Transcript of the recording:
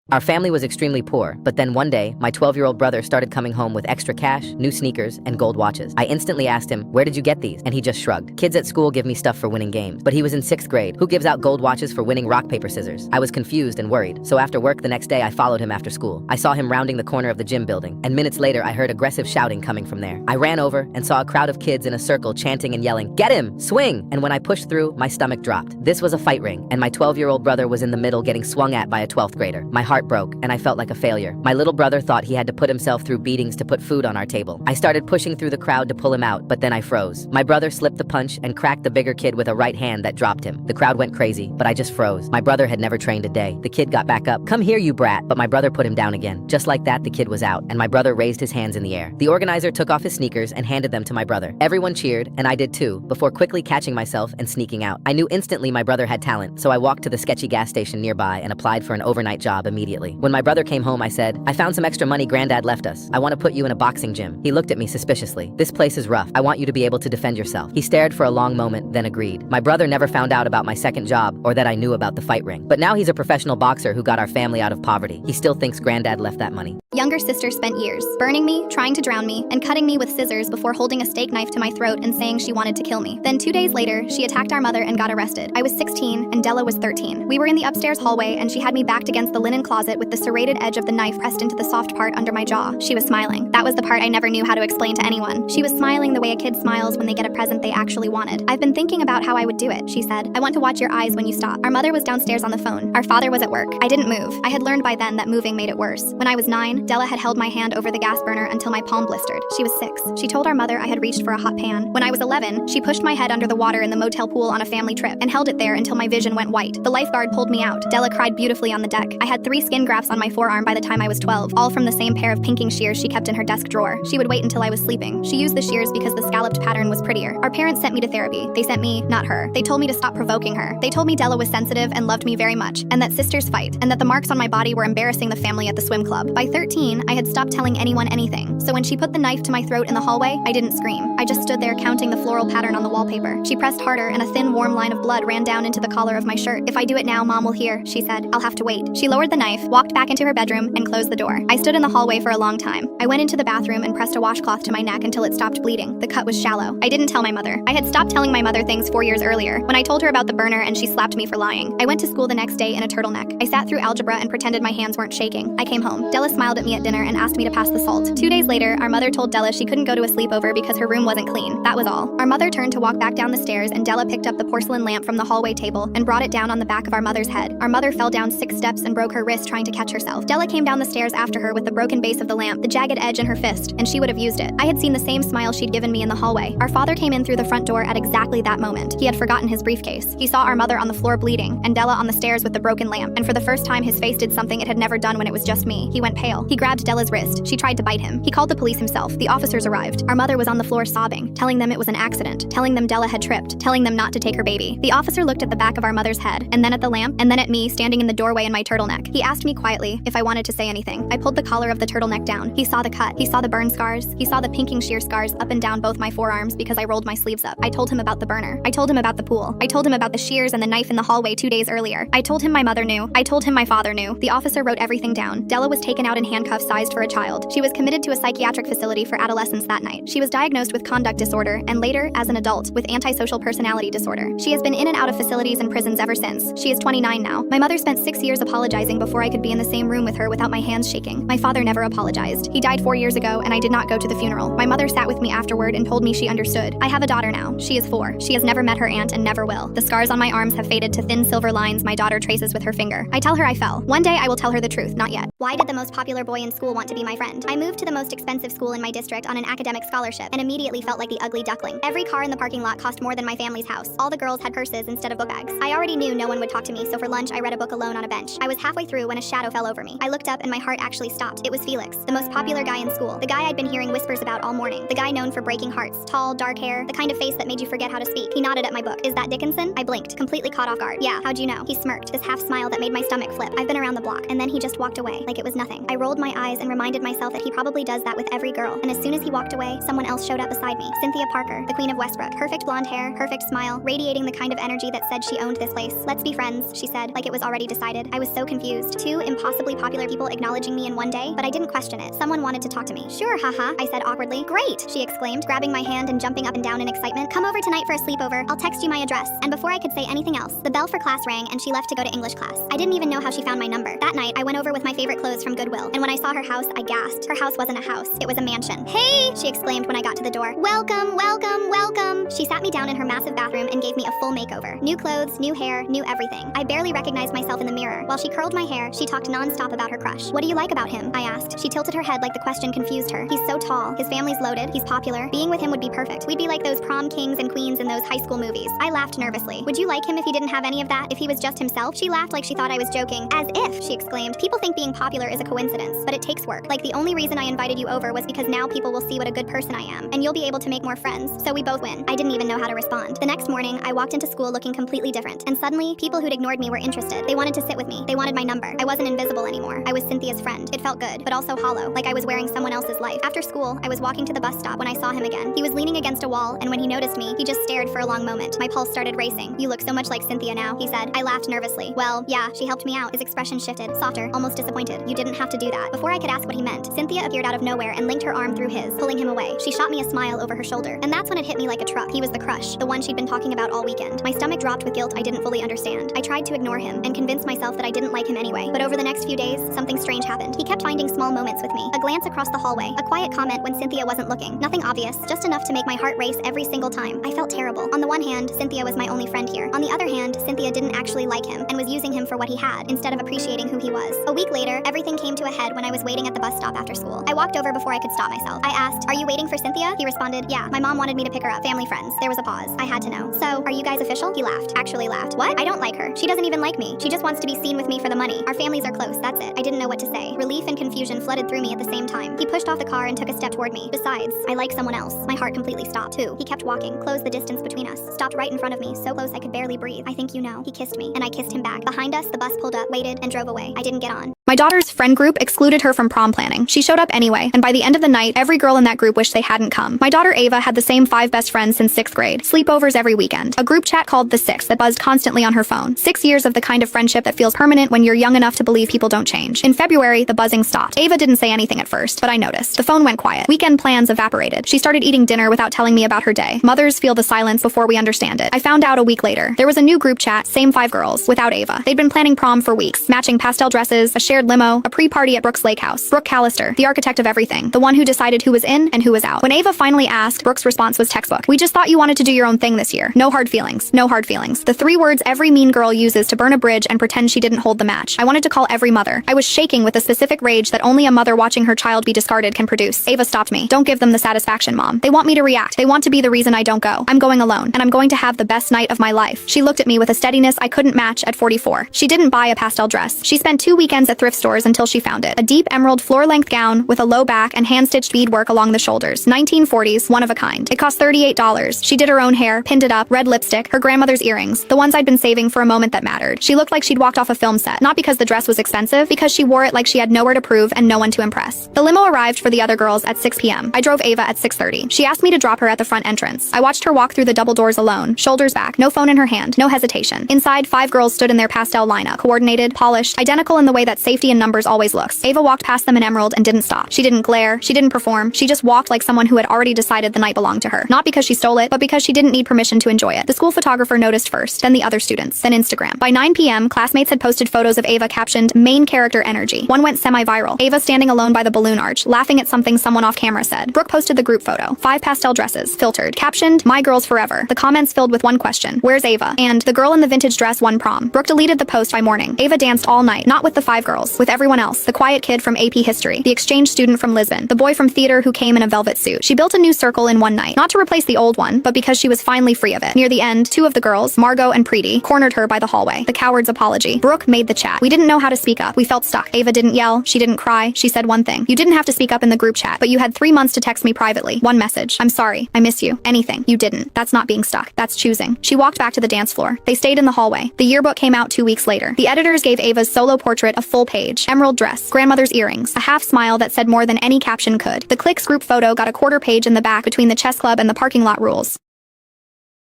Our family was extremely poor, but then one day, my 12-year-old brother started coming home with extra cash, new sneakers, and gold watches. I instantly asked him, "Where did you get these?" And he just shrugged. Kids at school give me stuff for winning games, but he was in 6th grade. Who gives out gold watches for winning rock, paper, scissors? I was confused and worried, so after work the next day I followed him after school. I saw him rounding the corner of the gym building, and minutes later I heard aggressive shouting coming from there. I ran over and saw a crowd of kids in a circle chanting and yelling, "Get him! Swing!" And when I pushed through, my stomach dropped. This was a fight ring, and my 12-year-old brother was in the middle getting swung at by a 12th grader. My heart broke, and I felt like a failure. My little brother thought he had to put himself through beatings to put food on our table. I started pushing through the crowd to pull him out, but then I froze. My brother slipped the punch and cracked the bigger kid with a right hand that dropped him. The crowd went crazy, but I just froze. My brother had never trained a day. The kid got back up. "Come here, you brat," but my brother put him down again. Just like that, the kid was out, and my brother raised his hands in the air. The organizer took off his sneakers and handed them to my brother. Everyone cheered, and I did too, before quickly catching myself and sneaking out. I knew instantly my brother had talent, so I walked to the sketchy gas station nearby and applied for an overnight job immediately. When my brother came home, I said, "I found some extra money Granddad left us. I want to put you in a boxing gym." He looked at me suspiciously. "This place is rough. I want you to be able to defend yourself." He stared for a long moment, then agreed. My brother never found out about my second job or that I knew about the fight ring. But now he's a professional boxer who got our family out of poverty. He still thinks Granddad left that money. Younger sister spent years burning me, trying to drown me, and cutting me with scissors before holding a steak knife to my throat and saying she wanted to kill me. Then 2 days later, she attacked our mother and got arrested. I was 16 and Della was 13. We were in the upstairs hallway and she had me backed against the linen closet with the serrated edge of the knife pressed into the soft part under my jaw. She was smiling. That was the part I never knew how to explain to anyone. She was smiling the way a kid smiles when they get a present they actually wanted. "I've been thinking about how I would do it," she said. "I want to watch your eyes when you stop." Our mother was downstairs on the phone. Our father was at work. I didn't move. I had learned by then that moving made it worse. When I was 9, Della had held my hand over the gas burner until my palm blistered. She was 6. She told our mother I had reached for a hot pan. When I was 11, she pushed my head under the water in the motel pool on a family trip and held it there until my vision went white. The lifeguard pulled me out. Della cried beautifully on the deck. I had 3 skin grafts on my forearm by the time I was 12, all from the same pair of pinking shears she kept in her desk drawer. She would wait until I was sleeping. She used the shears because the scalloped pattern was prettier. Our parents sent me to therapy. They sent me, not her. They told me to stop provoking her. They told me Della was sensitive and loved me very much, and that sisters fight, and that the marks on my body were embarrassing the family at the swim club. By 13, I had stopped telling anyone anything. So when she put the knife to my throat in the hallway, I didn't scream. I just stood there counting the floral pattern on the wallpaper. She pressed harder and a thin, warm line of blood ran down into the collar of my shirt. "If I do it now, Mom will hear," she said. "I'll have to wait." She lowered the knife, walked back into her bedroom, and closed the door. I stood in the hallway for a long time. I went into the bathroom and pressed a washcloth to my neck until it stopped bleeding. The cut was shallow. I didn't tell my mother. I had stopped telling my mother things 4 years earlier, when I told her about the burner and she slapped me for lying. I went to school the next day in a turtleneck. I sat through algebra and pretended my hands weren't shaking. I came home. Della smiled at me at dinner and asked me to pass the salt. 2 days later, our mother told Della she couldn't go to a sleepover because her room wasn't clean. That was all. Our mother turned to walk back down the stairs and Della picked up the porcelain lamp from the hallway table and brought it down on the back of our mother's head. Our mother fell down 6 steps and broke her wrist trying to catch herself. Della came down the stairs after her with the broken base of the lamp, the jagged edge in her fist, and she would have used it. I had seen the same smile she'd given me in the hallway. Our father came in through the front door at exactly that moment. He had forgotten his briefcase. He saw our mother on the floor bleeding and Della on the stairs with the broken lamp, and for the first time his face did something it had never done when it was just me. He went pale. He grabbed Della's wrist. She tried to bite him. He called the police himself. The officers arrived. Our mother was on the floor sobbing, telling them it was an accident, telling them Della had tripped, telling them not to take her baby. The officer looked at the back of our mother's head, and then at the lamp, and then at me standing in the doorway in my turtleneck. He asked me quietly if I wanted to say anything. I pulled the collar of the turtleneck down. He saw the cut. He saw the burn scars. He saw the pinking shear scars up and down both my forearms because I rolled my sleeves up. I told him about the burner. I told him about the pool. I told him about the shears and the knife in the hallway 2 days earlier. I told him my mother knew. I told him my father knew. The officer wrote everything down. Della was taken out in handcuffs sized for a child. She was committed to a psychiatric facility for adolescents that night. She was diagnosed with conduct disorder and later, as an adult, with antisocial personality disorder. She has been in and out of facilities and prisons ever since. She is 29 now. My mother spent 6 years apologizing before I could be in the same room with her without my hands shaking. My father never apologized. He died 4 years ago and I did not go to the funeral. My mother sat with me afterward and told me she understood. I have a daughter now. She is 4. She has never met her aunt and never will. The scars on my arms have faded to thin silver lines my daughter traces with her finger. I tell her I fell. One day I will tell her the truth, not yet. Why did the most popular boy in school want to be my friend? I moved to the most expensive school in my district on an academic scholarship and immediately felt like the ugly duckling. Every car in the parking lot cost more than my family's house. All the girls had purses instead of book bags. I already knew no one would talk to me, so for lunch I read a book alone on a bench. I was halfway through when a shadow fell over me. I looked up and my heart actually stopped. It was Felix, the most popular guy in school. The guy I'd been hearing whispers about all morning. The guy known for breaking hearts. Tall, dark hair, the kind of face that made you forget how to speak. He nodded at my book. "Is that Dickinson?" I blinked, completely caught off guard. "Yeah, how'd you know?" He smirked, this half smile that made my stomach flip. "I've been around the block." And then he just walked away, like it was nothing. I rolled my eyes and reminded myself that he probably does that with every girl. And as soon as he walked away, someone else showed up beside me. Cynthia Parker, the Queen of Westbrook. Perfect blonde hair, perfect smile, radiating the kind of energy that said she owned this place. "Let's be friends," she said, like it was already decided. I was so confused. 2 impossibly popular people acknowledging me in one day, but I didn't question it. Someone wanted to talk to me. Sure, haha, I said awkwardly. Great, she exclaimed, grabbing my hand and jumping up and down in excitement. Come over tonight for a sleepover. I'll text you my address. And before I could say anything else, the bell for class rang and she left to go to English class. I didn't even know how she found my number. That night, I went over with my favorite clothes from Goodwill, and when I saw her house, I gasped. Her house wasn't a house, it was a mansion. Hey, she exclaimed when I got to the door. Welcome, welcome, welcome. She sat me down in her massive bathroom and gave me a full makeover. New clothes, new hair, new everything. I barely recognized myself in the mirror. While she curled my hair, she talked nonstop about her crush. What do you like about him? I asked. She tilted her head like the question confused her. He's so tall, his family's loaded, he's popular. Being with him would be perfect. We'd be like those prom kings and queens in those high school movies. I laughed nervously. Would you like him if he didn't have any of that? If he was just himself? She laughed like she thought I was joking. As if, she exclaimed. People think being popular is a coincidence, but it takes work. Like the only reason I invited you over was because now people will see what a good person I am, and you'll be able to make more friends, so we both win. I didn't even know how to respond. The next morning, I walked into school looking completely different, and suddenly, people who'd ignored me were interested. They wanted to sit with me. They wanted my number. I wasn't invisible anymore. I was Cynthia's friend. It felt good, but also hollow, like I was wearing someone else's life. After school, I was walking to the bus stop when I saw him again. He was leaning against a wall, and when he noticed me, he just stared for a long moment. My pulse started racing. You look so much like Cynthia now, he said. I laughed nervously. Well, yeah, she helped me out. His expression shifted, softer, almost disappointed. You didn't have to do that. Before I could ask what he meant, Cynthia appeared out of nowhere and linked her arm through his, pulling him away. She shot me a smile over her shoulder, and that's when it hit me like a truck. He was the crush, the one she'd been talking about all weekend. My stomach dropped with guilt I didn't fully understand. I tried to ignore him and convince myself that I didn't like him anyway, but over the next few days, something strange happened. He kept finding small moments with me. A glance across the hallway, a quiet comment when Cynthia wasn't looking. Nothing obvious, just enough to make my heart race every single time. I felt terrible. On the one hand, Cynthia was my only friend here. On the other hand, Cynthia didn't actually like him and was using him for what he had, instead of appreciating who he was. A week later, everything came to a head when I was waiting at the bus stop after school. I walked over before I could stop myself. I asked, "Are you waiting for Cynthia?" He responded, "Yeah, my mom wanted me to pick her up. Family friends." There was a pause. I had to know. "So, are you guys official?" He laughed. Actually laughed. "What? I don't like her. She doesn't even like me. She just wants to be seen with me for the money. Our families are close, that's it." I didn't know what to say. Relief and confusion flooded through me at the same time. He pushed off the car and took a step toward me. Besides, I like someone else. My heart completely stopped. Too. He kept walking, closed the distance between us, stopped right in front of me, so close I could barely breathe. I think you know. He kissed me, and I kissed him back. Behind us, the bus pulled up, waited, and drove away. I didn't get on. My daughter's friend group excluded her from prom planning. She showed up anyway, and by the end of the night, every girl in that group wished they hadn't come. My daughter Ava had the same 5 best friends since 6th grade. Sleepovers every weekend. A group chat called The Six that buzzed constantly on her phone. 6 years of the kind of friendship that feels permanent when you're young enough to believe people don't change. In February, the buzzing stopped. Ava didn't say anything at first, but I noticed. The phone went quiet. Weekend plans evaporated. She started eating dinner without telling me about her day. Mothers feel the silence before we understand it. I found out a week later. There was a new group chat, same 5 girls, without Ava. They'd been planning prom for weeks, matching pastel dresses, a shared limo, a pre-party at Brooke's lake house. Brooke Callister, the architect of everything, the one who decided who was in and who was out. When Ava finally asked, Brooke's response was textbook. "We just thought you wanted to do your own thing this year. No hard feelings. No hard feelings." The 3 words every mean girl uses to burn a bridge and pretend she didn't hold the match. I wanted to call every mother. I was shaking with a specific rage that only a mother watching her child be discarded can produce. Ava stopped me. "Don't give them the satisfaction, Mom. They want me to react. They want to be the reason I don't go. I'm going alone, and I'm going to have the best night of my life." She looked at me with a steadiness I couldn't match at 44. She didn't buy a pastel dress. She spent 2 weekends at thrift stores until she found it. A deep emerald floor-length gown with a low back and hand-stitched beadwork along the shoulders. 1940s, one of a kind. It cost $38. She did her own hair, pinned it up, red lipstick, her grandmother's earrings, the ones I'd been saving for a moment that mattered. She looked like she'd walked off a film set, not because the dress was expensive, because she wore it like she had nowhere to prove and no one to impress. The limo arrived for the other girls at 6 p.m. I drove Ava at 6:30. She asked me to drop her at the front entrance. I watched her walk through the double doors alone, shoulders back, no phone in her hand, no hesitation. Inside, 5 girls stood in their pastel lineup, coordinated, polished, identical in the way that safety in numbers always looks. Ava walked past them in emerald and didn't stop. She didn't glare, she didn't perform, she just walked like someone who had already decided the night belonged to her. Not because she stole it, but because she didn't need permission to enjoy it. The school photographer noticed first, then the other students, then Instagram. By 9 p.m., classmates had posted photos of Ava captioned, "Main character energy." One went semi-viral. Ava standing alone by the balloon arch, laughing at something someone off camera said. Brooke posted the group photo. 5 pastel dresses, filtered, captioned, "My girls forever." The comments filled with one question, "Where's Ava?" and "The girl in the vintage dress won prom." Brooke deleted the post by morning. Ava danced all night, not with the 5 girls, with everyone else. The quiet kid from AP History, the exchange student from Lisbon, the boy from theater who came in a velvet suit. She built a new circle in one night, not to replace the old one, but because she was finally free of it. Near the end, 2 of the girls, Margot and Preeti, cornered her by the hallway. The coward's apology. Brooke made the chat. We didn't know how to speak up. We felt stuck. Ava didn't yell. She didn't cry. She said one thing. "You didn't have to speak up in the group chat, but you had 3 months to text me privately. One message. I'm sorry. I miss you. Anything. You didn't. That's not being stuck. That's choosing." She walked back to the dance floor. They stayed in the hallway. The yearbook came out 2 weeks later. The editors gave Ava's solo portrait a full page. Emerald dress, grandmother's earrings, a half smile that said more than any caption could. The Clicks group photo got a quarter page in the back between the chess club and the parking lot rules.